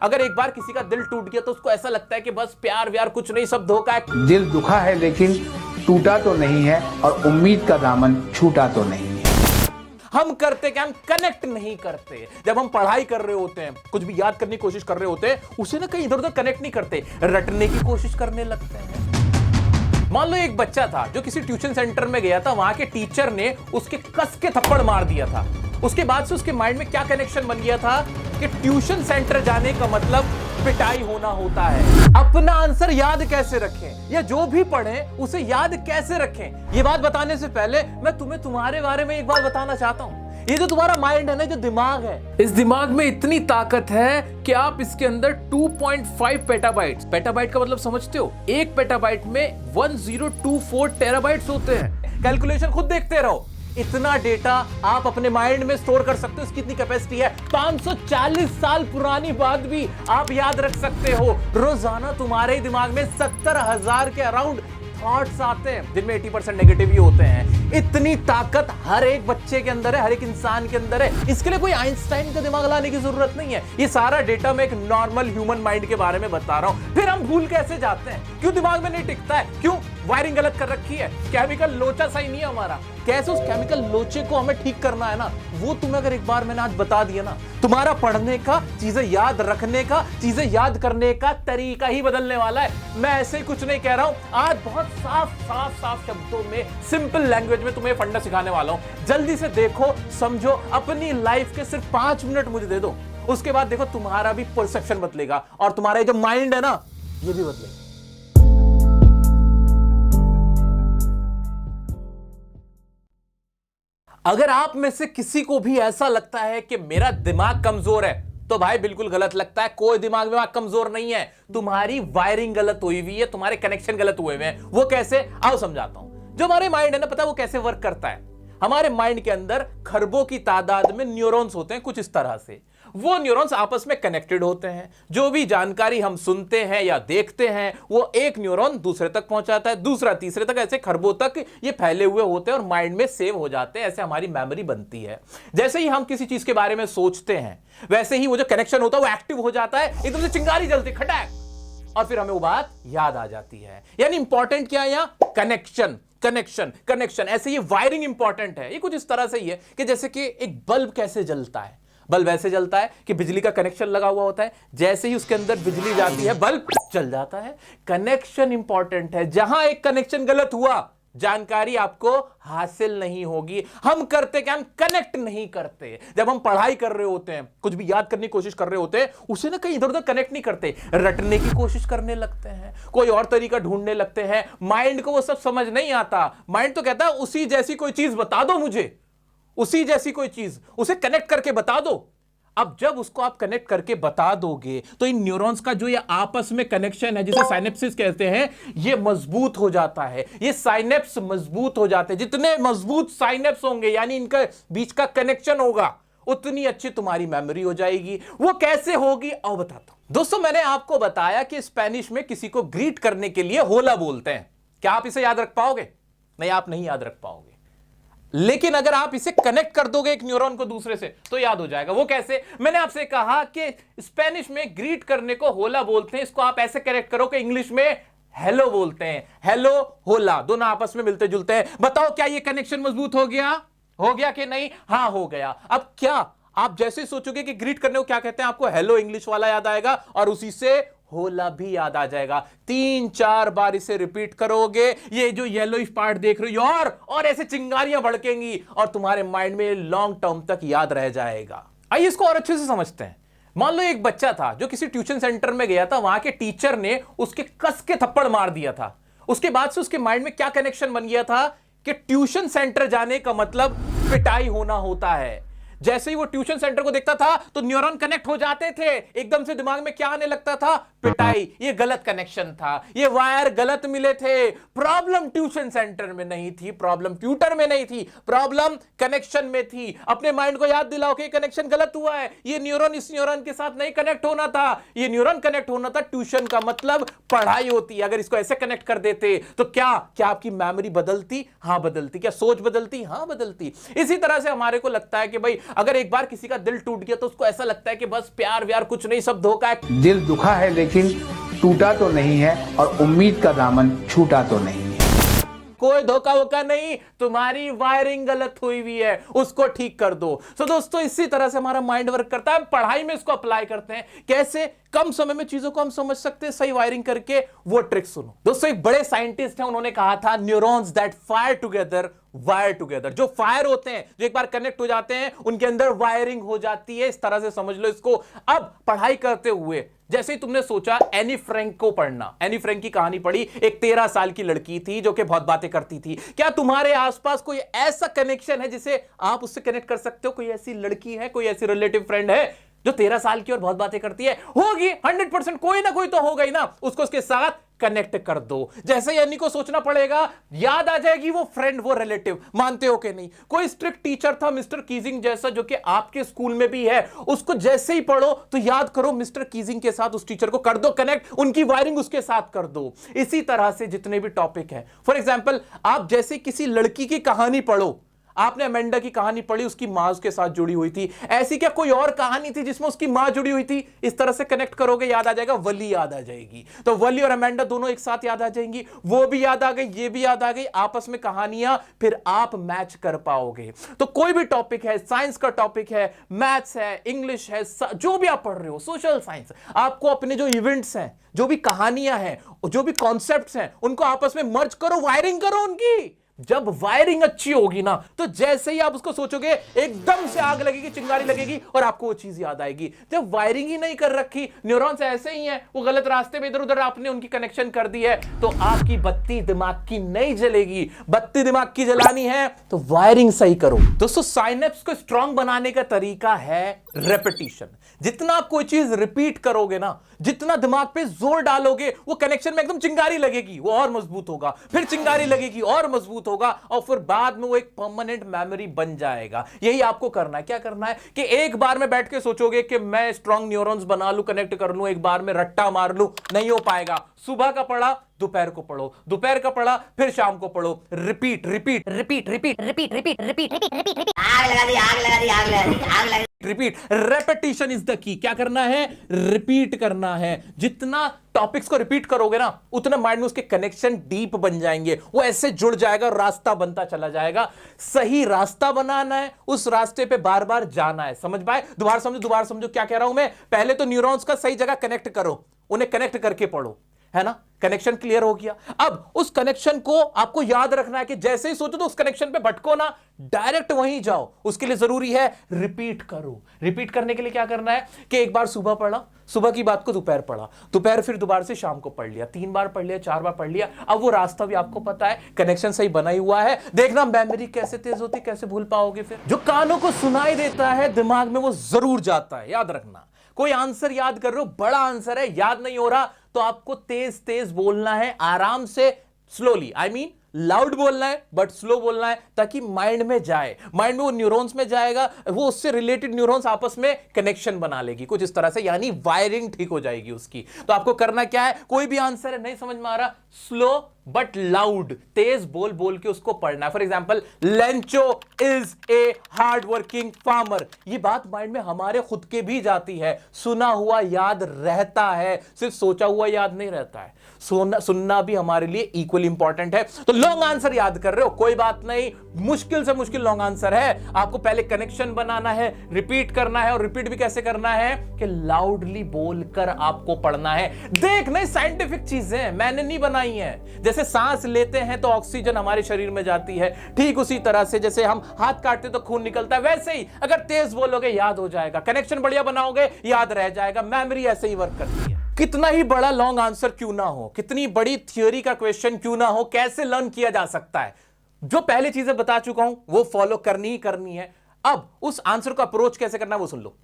अगर एक बार किसी का दिल टूट गया तो उसको ऐसा लगता है कि बस प्यार व्यार कुछ नहीं, सब धोखा है। दिल दुखा है लेकिन टूटा तो नहीं है, और उम्मीद का दामन छूटा तो नहीं है। हम करते क्या, हम कनेक्ट नहीं करते। जब हम पढ़ाई कर रहे होते हैं, कुछ भी याद करने की कोशिश कर रहे होते हैं, उसे ना कहीं इधर उधर कनेक्ट नहीं करते, रटने की कोशिश करने लगते हैं। मान लो एक बच्चा था जो किसी ट्यूशन सेंटर में गया था, वहां के टीचर ने उसके कस के थप्पड़ मार दिया था। उसके बाद से उसके माइंड में क्या कनेक्शन बन गया था कि ट्यूशन सेंटर जाने का मतलब पिटाई होना होता है। अपना आंसर याद कैसे रखें, या जो भी पढ़ें उसे याद कैसे रखें, ये बात बताने से पहले मैं तुम्हें तुम्हारे बारे में एक बात बताना चाहता हूं। ये जो तुम्हारा माइंड है ना, जो दिमाग है, इस दिमाग में इतनी ताकत है कि आप इसके अंदर 2.5 पेटाबाइट्स, पेटाबाइट का मतलब समझते हो, एक पेटाबाइट में 1024 टेराबाइट्स होते हैं। कैलकुलेशन खुद देखते रहो, इतना डेटा आप अपने माइंड में स्टोर कर सकते हो। इसकी इतनी कैपेसिटी है, 540 साल पुरानी बात भी आप याद रख सकते हो। रोजाना तुम्हारे दिमाग में 70,000 के अराउंड थॉट्स आते हैं, जिनमें 80% नेगेटिव ही होते हैं। इतनी ताकत हर एक बच्चे के अंदर है, हर एक इंसान के अंदर है। इसके लिए कोई आइंस्टाइन का दिमाग लाने की जरूरत नहीं है। ये सारा डेटा मैं एक नॉर्मल ह्यूमन माइंड के बारे में बता रहा हूं। फिर हम भूल कैसे जाते हैं, क्यों दिमाग में नहीं टिकता है, क्यों वायरिंग गलत कर रखी है, केमिकल लोचा सही नहीं है हमारा। कैसे उस केमिकल लोचे को हमें ठीक करना है ना, वो तुम्हें अगर एक बार मैंने आज बता दिया ना, तुम्हारा पढ़ने का, चीजें याद रखने का, चीजें याद करने का तरीका ही बदलने वाला है। मैं ऐसे ही कुछ नहीं कह रहा हूं, आज बहुत साफ शब्दों में, सिंपल लैंग्वेज में तुम्हें फंडा सिखाने वाला हूं। जल्दी से देखो, समझो, अपनी लाइफ के सिर्फ 5 मिनट मुझे दे दो, उसके बाद देखो तुम्हारा भी परसेप्शन बदलेगा और तुम्हारा जो माइंड है ना, ये भी बदलेगा। अगर आप में से किसी को भी ऐसा लगता है कि मेरा दिमाग कमजोर है, तो भाई बिल्कुल गलत लगता है। कोई दिमाग कमजोर नहीं है, तुम्हारी वायरिंग गलत हुई हुई है, तुम्हारे कनेक्शन गलत हुए हुए हैं। वो कैसे, आओ समझाता हूं। जो हमारे माइंड है ना, पता है वो कैसे वर्क करता है। हमारे माइंड के अंदर खरबों की तादाद में न्यूरॉन्स होते हैं, कुछ इस तरह से। वो न्यूरॉन्स आपस में कनेक्टेड होते हैं। जो भी जानकारी हम सुनते हैं या देखते हैं, वो एक न्यूरॉन दूसरे तक पहुंचाता है, दूसरा तीसरे तक, ऐसे खरबों तक ये फैले हुए होते हैं और माइंड में सेव हो जाते हैं। ऐसे हमारी मेमोरी बनती है। जैसे ही हम किसी चीज के बारे में सोचते हैं, वैसे ही वो जो कनेक्शन होता है वो एक्टिव हो जाता है, एकदम से चिंगारी जलती, खटाक, और फिर हमें वो बात याद आ जाती है। यानी इंपॉर्टेंट क्या है यहां, कनेक्शन कनेक्शन कनेक्शन। ऐसे ये वायरिंग इंपॉर्टेंट है। ये कुछ इस तरह से ही है कि जैसे कि एक बल्ब कैसे जलता है, बल्ब ऐसे जलता है कि बिजली का कनेक्शन लगा हुआ होता है, जैसे ही उसके अंदर बिजली जाती है बल्ब जल जाता है। कनेक्शन इंपॉर्टेंट है। जहां एक कनेक्शन गलत हुआ, जानकारी आपको हासिल नहीं होगी। हम करते क्या, हम कनेक्ट नहीं करते। जब हम पढ़ाई कर रहे होते हैं, कुछ भी याद करने की कोशिश कर रहे होते हैं, उसे ना कहीं इधर उधर कनेक्ट नहीं करते, रटने की कोशिश करने लगते हैं, कोई और तरीका ढूंढने लगते हैं। माइंड को वो सब समझ नहीं आता। माइंड तो कहता है उसी जैसी कोई चीज बता दो मुझे, उसी जैसी कोई चीज, उसे कनेक्ट करके बता दो। अब जब उसको आप कनेक्ट करके बता दोगे, तो इन न्यूरॉन्स का जो ये आपस में कनेक्शन है, जिसे साइनेप्सिस कहते हैं, ये मजबूत हो जाता है। ये साइनेप्स मजबूत हो जाते हैं। जितने मजबूत साइनेप्स होंगे, यानी इनका बीच का कनेक्शन होगा, उतनी अच्छी तुम्हारी मेमोरी हो जाएगी। वो कैसे होगी आओ बताता हूं। दोस्तों, मैंने आपको बताया कि स्पेनिश में किसी को ग्रीट करने के लिए होला बोलते हैं। क्या आप इसे याद रख पाओगे? नहीं, आप नहीं याद रख पाओगे। लेकिन अगर आप इसे कनेक्ट कर दोगे एक न्यूरॉन को दूसरे से, तो याद हो जाएगा। वो कैसे? मैंने आपसे कहा कि स्पेनिश में ग्रीट करने को होला बोलते हैं। इसको आप ऐसे कनेक्ट करो कि इंग्लिश में हेलो बोलते हैं। हेलो, होला, दोनों आपस में मिलते जुलते हैं। बताओ, क्या ये कनेक्शन मजबूत हो गया? हो गया कि नहीं? हां, हो गया। अब क्या आप जैसे सोचोगे कि ग्रीट करने को क्या कहते हैं, आपको हेलो इंग्लिश वाला याद आएगा और उसी से होला भी याद आ जाएगा। 3-4 बार इसे रिपीट करोगे, ये जो येलोइश पार्ट देख रहे हो और ऐसे चिंगारियां भड़केंगी और तुम्हारे माइंड में लॉन्ग टर्म तक याद रह जाएगा। आइए इसको और अच्छे से समझते हैं। मान लो एक बच्चा था जो किसी ट्यूशन सेंटर में गया था, वहां के टीचर ने उसके कस के थप्पड़ मार दिया था। उसके बाद से उसके माइंड में क्या कनेक्शन बन गया था कि ट्यूशन सेंटर जाने का मतलब पिटाई होना होता है। जैसे ही वो ट्यूशन सेंटर को देखता था तो न्यूरॉन कनेक्ट हो जाते थे। एकदम से दिमाग में क्या आने लगता था, पिटाई। ये गलत कनेक्शन था, ये वायर गलत मिले थे। प्रॉब्लम ट्यूशन सेंटर में नहीं थी, प्रॉब्लम ट्यूटर में नहीं थी, प्रॉब्लम कनेक्शन में थी। अपने माइंड को याद दिलाओ कि कनेक्शन गलत हुआ है, ये न्यूरॉन इस न्यूरॉन के साथ नहीं कनेक्ट होना था, ये न्यूरॉन कनेक्ट होना था। ट्यूशन का मतलब पढ़ाई होती है। अगर इसको ऐसे कनेक्ट कर देते तो क्या आपकी मेमोरी बदलती? हां बदलती। क्या सोच बदलती? हां बदलती। इसी तरह से हमारे को लगता है कि भाई अगर एक बार किसी का दिल टूट गया तो उसको ऐसा लगता है कि बस प्यार व्यार कुछ नहीं, सब धोखा है। दिल दुखा है लेकिन टूटा तो नहीं है और उम्मीद का दामन छूटा तो नहीं है। कोई धोखा वोखा नहीं, तुम्हारी वायरिंग गलत हुई हुई है, उसको ठीक कर दो। तो दोस्तों इसी तरह से हमारा माइंड वर्क करता है, पढ़ाई में इसको अप्लाई करते हैं। कैसे? कम समय में चीजों को हम समझ सकते हैं, सही वायरिंग करके। वो ट्रिक सुनो दोस्तों। एक बड़े साइंटिस्ट हैं, उन्होंने कहा था neurons that fire together wire together. जो फायर होते हैं, जो एक बार कनेक्ट हो जाते हैं, उनके अंदर वायरिंग हो जाती है। इस तरह से समझ लो इसको। अब पढ़ाई करते हुए जैसे ही तुमने सोचा एनी फ्रैंक को पढ़ना, एनी फ्रैंक की कहानी पढ़ी। एक 13 साल की लड़की थी जो कि बहुत बातें करती थी। क्या तुम्हारे आसपास कोई ऐसा कनेक्शन है जिसे आप उससे कनेक्ट कर सकते हो? कोई ऐसी लड़की है, कोई ऐसी रिलेटिव फ्रेंड है जो 13 साल की और बहुत बातें करती है? होगी 100%, कोई ना कोई तो होगा ही ना। उसको उसके साथ कनेक्ट कर दो। जैसे यानी को सोचना पड़ेगा, याद आ जाएगी वो फ्रेंड, वो रिलेटिव। मानते हो कि नहीं? कोई स्ट्रिक्ट टीचर था मिस्टर कीजिंग जैसा, जो कि आपके स्कूल में भी है। उसको जैसे ही पढ़ो तो याद करो मिस्टर कीजिंग के साथ उस टीचर को कर दो कनेक्ट, उनकी वायरिंग उसके साथ कर दो। इसी तरह से जितने भी टॉपिक है, फॉर एग्जाम्पल आप जैसे किसी लड़की की कहानी पढ़ो, आपने अमेंडा की कहानी पढ़ी, उसकी मां उसके साथ जुड़ी हुई थी। ऐसी क्या कोई और कहानी थी जिसमें उसकी मां जुड़ी हुई थी? इस तरह से कनेक्ट करोगे, याद आ जाएगा, वली याद आ जाएगी। तो वली और अमेंडा दोनों एक साथ याद आ जाएंगी। वो भी याद आ गई, ये भी याद आ गई, आपस में कहानियां, फिर आप मैच कर पाओगे। तो कोई भी टॉपिक है, साइंस का टॉपिक है, मैथ्स है, इंग्लिश है, जो भी आप पढ़ रहे हो, सोशल साइंस, आपको अपने जो इवेंट्स हैं, जो भी कहानियां हैं, जो भी कॉन्सेप्ट्स हैं, उनको आपस में मर्ज करो, वायरिंग करो उनकी। जब वायरिंग अच्छी होगी ना, तो जैसे ही आप उसको सोचोगे एकदम से आग लगेगी, चिंगारी लगेगी और आपको वो चीज याद आएगी। जब वायरिंग ही नहीं कर रखी, न्यूरॉन्स ऐसे ही हैं, वो गलत रास्ते में इधर उधर आपने उनकी कनेक्शन कर दी है, तो आपकी बत्ती दिमाग की नहीं जलेगी। बत्ती दिमाग की जलानी है तो वायरिंग सही करो। दोस्तों साइनेप्स को स्ट्रांग बनाने का तरीका है रेपिटेशन। जितना आप कोई चीज रिपीट करोगे ना, जितना दिमाग पे जोर डालोगे, वो कनेक्शन में एकदम चिंगारी लगेगी, वो और मजबूत होगा, फिर चिंगारी लगेगी और मजबूत होगा, और फिर बाद में वो एक परमानेंट मेमोरी बन जाएगा। यही आपको करना है। क्या करना है कि एक बार में बैठ के सोचोगे कि मैं स्ट्रांग न्यूरॉन्स बना लूं, कनेक्ट कर लूं, एक बार में रट्टा मार लूं, नहीं हो पाएगा। सुबह का पढ़ा दोपहर को पढ़ो, दोपहर का पढ़ा फिर शाम को पढ़ो। Repeat repeat repeat repeat repeat repeat repeat repeat, आग लगा दी, आग लगा दी, आग लगा दी, आग लगा दी। Repeat, repetition is the key. क्या करना है? रिपीट करना है। जितना टॉपिक्स को रिपीट करोगे ना, उतना माइंड में उसके कनेक्शन डीप बन जाएंगे, वो ऐसे जुड़ जाएगा, रास्ता बनता चला जाएगा। सही रास्ता बनाना है, उस रास्ते पे बार बार जाना है। समझ पाए? दोबारा समझो क्या कह रहा हूं मैं। पहले तो न्यूरॉन्स का सही जगह कनेक्ट करो, उन्हें कनेक्ट करके पढ़ो, है ना? कनेक्शन क्लियर हो गया। अब उस कनेक्शन को आपको याद रखना है कि जैसे ही सोचो तो उस कनेक्शन पे भटको ना, डायरेक्ट वहीं जाओ। उसके लिए जरूरी है रिपीट करो। रिपीट करने के लिए क्या करना है कि एक बार सुबह पढ़ा, सुबह की बात को दोपहर पढ़ा, दोपहर फिर दोबारा से शाम को पढ़ लिया, 3 बार पढ़ लिया, 4 बार पढ़ लिया। अब वो रास्ता भी आपको पता है, कनेक्शन सही बना ही हुआ है। देखना मेमोरी कैसे तेज होती, कैसे भूल पाओगे। फिर जो कानों को सुनाई देता है, दिमाग में वो जरूर जाता है। याद रखना, कोई आंसर याद कर रहे हो, बड़ा आंसर है, याद नहीं हो रहा, तो आपको तेज तेज बोलना है, आराम से, स्लोली, आई मीन लाउड बोलना है बट स्लो बोलना है, ताकि माइंड में जाए, माइंड में वो न्यूरॉन्स में जाएगा, वो उससे रिलेटेड न्यूरॉन्स आपस में कनेक्शन बना लेगी कुछ इस तरह से, यानी वायरिंग ठीक हो जाएगी उसकी। तो आपको करना क्या है? कोई भी आंसर है नहीं समझ में आ रहा, स्लो बट लाउड, तेज बोल बोल के उसको पढ़ना है। For example, Lencho is a hard working farmer. ये बात माइंड में हमारे खुद के भी जाती है। सुना हुआ याद रहता है, सिर्फ सोचा हुआ याद नहीं रहता है। सुनना भी हमारे लिए इक्वली इंपॉर्टेंट है। तो लॉन्ग आंसर याद कर रहे हो, कोई बात नहीं, मुश्किल से मुश्किल लॉन्ग आंसर है। आपको पहले कनेक्शन बनाना है, रिपीट करना है, और रिपीट भी कैसे करना है कि लाउडली बोलकर आपको पढ़ना है। देख, नहीं साइंटिफिक चीजें मैंने नहीं बनाई हैं। जैसे सांस लेते हैं तो ऑक्सीजन हमारे शरीर में जाती है, ठीक उसी तरह से जैसे हम हाथ काटते तो खून निकलता है, वैसे ही अगर तेज बोलोगे याद हो जाएगा, कनेक्शन बढ़िया बनाओगे याद रह जाएगा। मेमोरी ऐसे ही वर्क करती है। कितना ही बड़ा लॉन्ग आंसर क्यों ना हो, कितनी बड़ी थियोरी का क्वेश्चन क्यों ना हो, कैसे लर्न किया जा सकता है, जो पहले चीजें बता चुका हूं वो फॉलो करनी ही करनी है। अब उस आंसर को अप्रोच कैसे करना है वो सुन लो।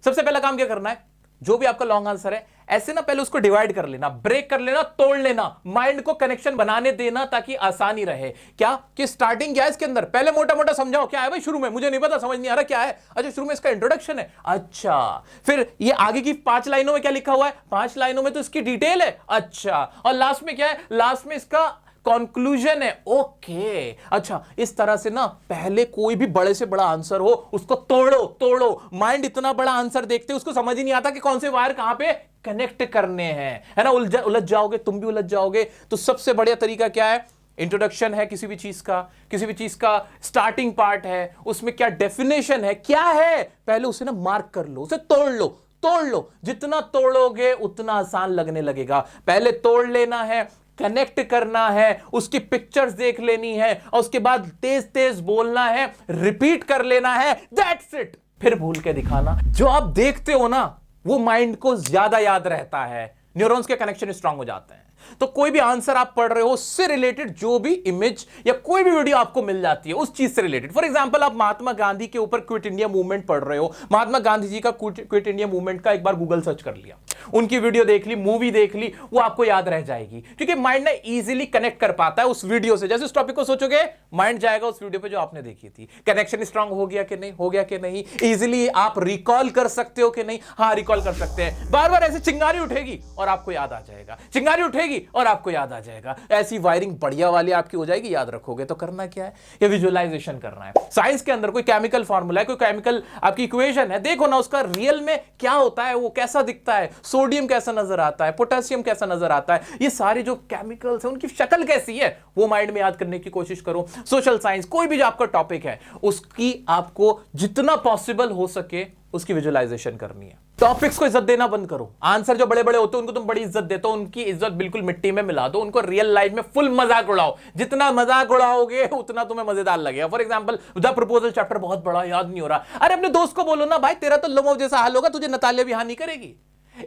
सबसे पहला काम क्या करना है, जो भी आपका लॉन्ग आंसर है ऐसे ना पहले उसको डिवाइड कर लेना, ब्रेक कर लेना, तोड़ लेना, माइंड को कनेक्शन बनाने देना ताकि आसानी रहे। क्या कि स्टार्टिंग क्या है इसके अंदर, पहले मोटा मोटा समझाओ क्या है भाई शुरू में, मुझे नहीं पता, समझ नहीं आ रहा क्या है। अच्छा, शुरू में इसका इंट्रोडक्शन है, अच्छा, फिर ये आगे की 5 लाइनों में क्या लिखा हुआ है, 5 लाइनों में तो इसकी डिटेल है, अच्छा, और लास्ट में क्या है, लास्ट में इसका कंक्लूजन है। ओके, अच्छा, इस तरह से ना पहले कोई भी बड़े से बड़ा आंसर हो उसको तोड़ो तोड़ो। माइंड इतना बड़ा आंसर देखते उसको समझ ही नहीं आता कि कौन से वायर कहां पे कनेक्ट करने हैं, है ना। उलझ जाओगे, तुम भी उलझ जाओगे। तो सबसे बढ़िया तरीका क्या है? इंट्रोडक्शन है किसी भी चीज का स्टार्टिंग पार्ट है, उसमें क्या डेफिनेशन है, क्या है, पहले उसे ना मार्क कर लो, उसे तोड़ लो। जितना तोड़ोगे उतना आसान लगने लगेगा। पहले तोड़ लेना है, कनेक्ट करना है, उसकी पिक्चर्स देख लेनी है, और उसके बाद तेज तेज बोलना है, रिपीट कर लेना है, दैट्स इट। फिर भूल के दिखाना। जो आप देखते हो ना वो माइंड को ज्यादा याद रहता है, न्यूरॉन्स के कनेक्शन स्ट्रांग हो जाते हैं। तो कोई भी आंसर आप पढ़ रहे हो उससे रिलेटेड जो भी इमेज या कोई भी वीडियो आपको मिल जाती है उस चीज से रिलेटेड। फॉर एग्जांपल, आप महात्मा गांधी के ऊपर क्विट इंडिया मूवमेंट पढ़ रहे हो, महात्मा गांधी जी का क्विट इंडिया मूवमेंट का एक बार गूगल सर्च कर लिया, उनकी वीडियो देख ली, मूवी देख ली, वो आपको याद रह जाएगी, क्योंकि माइंड ना इजीली कनेक्ट कर पाता है उस वीडियो से। जैसे उस टॉपिक को सोचोगे माइंड जाएगा उस वीडियो पे जो आपने देखी थी। कनेक्शन स्ट्रांग हो गया कि नहीं, इजीली आप रिकॉल कर सकते हो कि नहीं? हाँ, रिकॉल कर सकते हैं। बार बार ऐसे चिंगारी उठेगी और आपको याद आ जाएगा, चिंगारी उठेगी और आपको याद आ जाएगा। ऐसी वायरिंग बढ़िया वाली आपकी हो जाएगी। याद रखोगे तो करना क्या है? ये विजुअलाइजेशन करना है। साइंस के अंदर कोई केमिकल फॉर्मूला है, कोई केमिकल आपकी इक्वेशन है, देखो ना उसका रियल में क्या होता है, वो कैसा दिखता है, सोडियम कैसा नजर आता है, पोटेशियम कैसा नजर आता है, ये सारे जो केमिकल्स हैं उनकी शक्ल कैसी है, वो माइंड में याद करने की कोशिश करो। सोशल साइंस, कोई भी जो आपका टॉपिक है उसकी आपको जितना पॉसिबल हो सके उसकी विजुअलाइजेशन करनी है। टॉपिक्स को इज्जत देना बंद करो। आंसर जो बड़े बड़े होते हैं उनको तुम बड़ी इज्जत देते हो, उनकी इज्जत बिल्कुल मिट्टी में मिला दो। उनको रियल लाइफ में फुल मजाक उड़ाओ। जितना मजाक उड़ाओगे उतना तुम्हें मजेदार लगेगा। For example, the proposal chapter बहुत बड़ा, याद नहीं हो रहा, अरे अपने दोस्त को बोलो ना, भाई तेरा तो लमो जैसा हाल होगा, तुझे नतालिया भी हानि करेगी।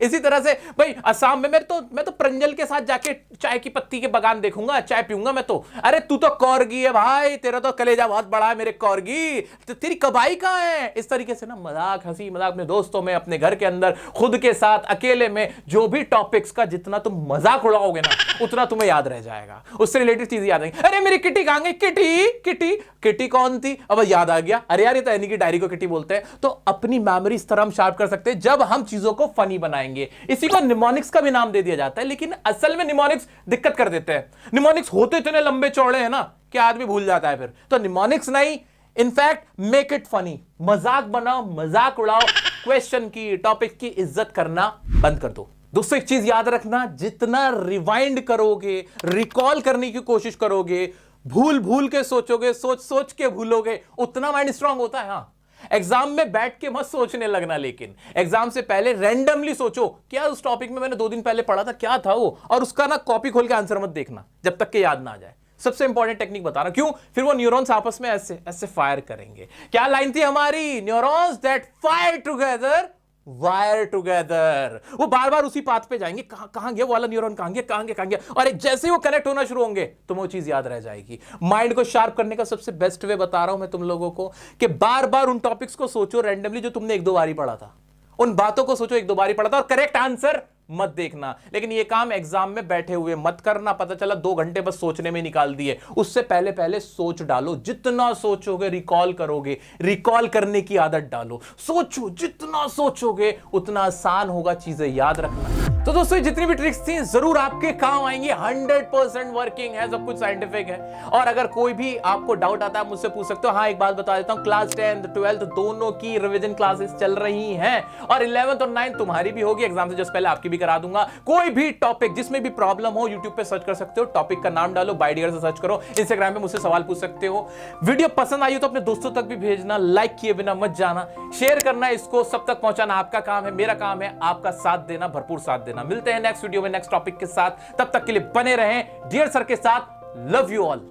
इसी तरह से भाई असम में मैं तो प्रंजल के साथ जाके चाय की पत्ती के बागान देखूंगा, चाय पीऊंगा मैं तो। अरे तू तो कॉर्गी है भाई, तेरा तो कलेजा बहुत बड़ा है मेरे कॉर्गी, तो तेरी कबाई कहां है? इस तरीके से ना मजाक, हंसी मजाक अपने दोस्तों में, अपने घर के अंदर, खुद के साथ, अकेले में, जो भी टॉपिक्स का जितना तुम मजाक उड़ाओगे ना उतना तुम्हें याद रह जाएगा। उससे रिलेटेड चीज याद आएगी। अरे मेरी किटी कहां गई? किटी कौन थी? अब याद आ गया, अरे यार ये तो एनी की डायरी को किटी बोलते हैं। तो अपनी मेमोरी इस तरह हम शार्प कर सकते हैं जब हम चीजों को फनी बनाएंगे। इसी को निमोनिक्स का भी नाम दे दिया जाता है, लेकिन असल में निमोनिक्स दिक्कत कर देते हैं। निमोनिक्स होते इतने लंबे चौड़े हैं ना कि आदमी भूल जाता है फिर। तो निमोनिक्स नहीं, इनफैक्ट मेक इट फनी। मजाक बनाओ, मजाक उड़ाओ, क्वेश्चन की, टॉपिक की इज्जत करना बंद कर दो। दोस्तों एक चीज याद रखना, जितना रिवाइंड करोगे, रिकॉल करने की कोशिश करोगे, भूल भूल के सोचोगे, सोच सोच के भूलोगे, उतना माइंड स्ट्रांग होता है। हाँ, एग्जाम में बैठ के मत सोचने लगना, लेकिन एग्जाम से पहले रैंडमली सोचो, क्या उस टॉपिक में मैंने 2 दिन पहले पढ़ा था, क्या था वो, और उसका ना कॉपी खोल के आंसर मत देखना जब तक कि याद ना आ जाए। सबसे इंपॉर्टेंट टेक्निक बता रहा हूं, क्यों? फिर वो न्यूरॉन्स आपस में ऐसे ऐसे फायर करेंगे। क्या लाइन थी हमारी? Neurons that fire together wire together. वो बार बार उसी पाथ पे जाएंगे, कहां गया वो वाला न्यूरॉन, कहां गया, और जैसे ही वो कनेक्ट होना शुरू होंगे तो वो चीज याद रह जाएगी। माइंड को शार्प करने का सबसे बेस्ट वे बता रहा हूं मैं तुम लोगों को, कि बार बार उन टॉपिक्स को सोचो रैंडमली जो तुमने 1-2 बार ही पढ़ा था, उन बातों को सोचो 1-2 बार ही पढ़ा था, और करेक्ट आंसर मत देखना। लेकिन ये काम एग्जाम में बैठे हुए मत करना। पता चला 2 घंटे बस सोचने में निकाल दिए, उससे पहले पहले सोच डालो। जितना सोचोगे रिकॉल करोगे, रिकॉल करने की आदत डालो। सोचो, जितना सोचोगे उतना आसान होगा चीजें याद रखना। तो दोस्तों जितनी भी ट्रिक्स थी जरूर आपके काम आएंगी, 100% वर्किंग है, सब कुछ साइंटिफिक है। और अगर कोई भी आपको डाउट आता है मुझसे पूछ सकते हो। हाँ, एक बात बता देता हूं, क्लास 10th 12th दोनों की रिवीजन क्लासेस चल रही हैं, और 11th और 9th तुम्हारी भी होगी। एग्जाम से जस्ट पहले आपकी भी करा दूंगा। कोई भी टॉपिक जिसमें भी प्रॉब्लम हो यूट्यूब पे सर्च कर सकते हो, टॉपिक का नाम डालो, बाइडियर से सर्च करो, इंस्टाग्राम पे मुझसे सवाल पूछ सकते हो। वीडियो पसंद आई हो तो अपने दोस्तों तक भी भेजना, लाइक किए बिना मत जाना, शेयर करना, इसको सब तक पहुंचाना आपका काम है। मेरा काम है आपका साथ देना, भरपूर साथ देना। मिलते हैं नेक्स्ट वीडियो में नेक्स्ट टॉपिक के साथ, तब तक के लिए बने रहें डियर सर के साथ। Love you all.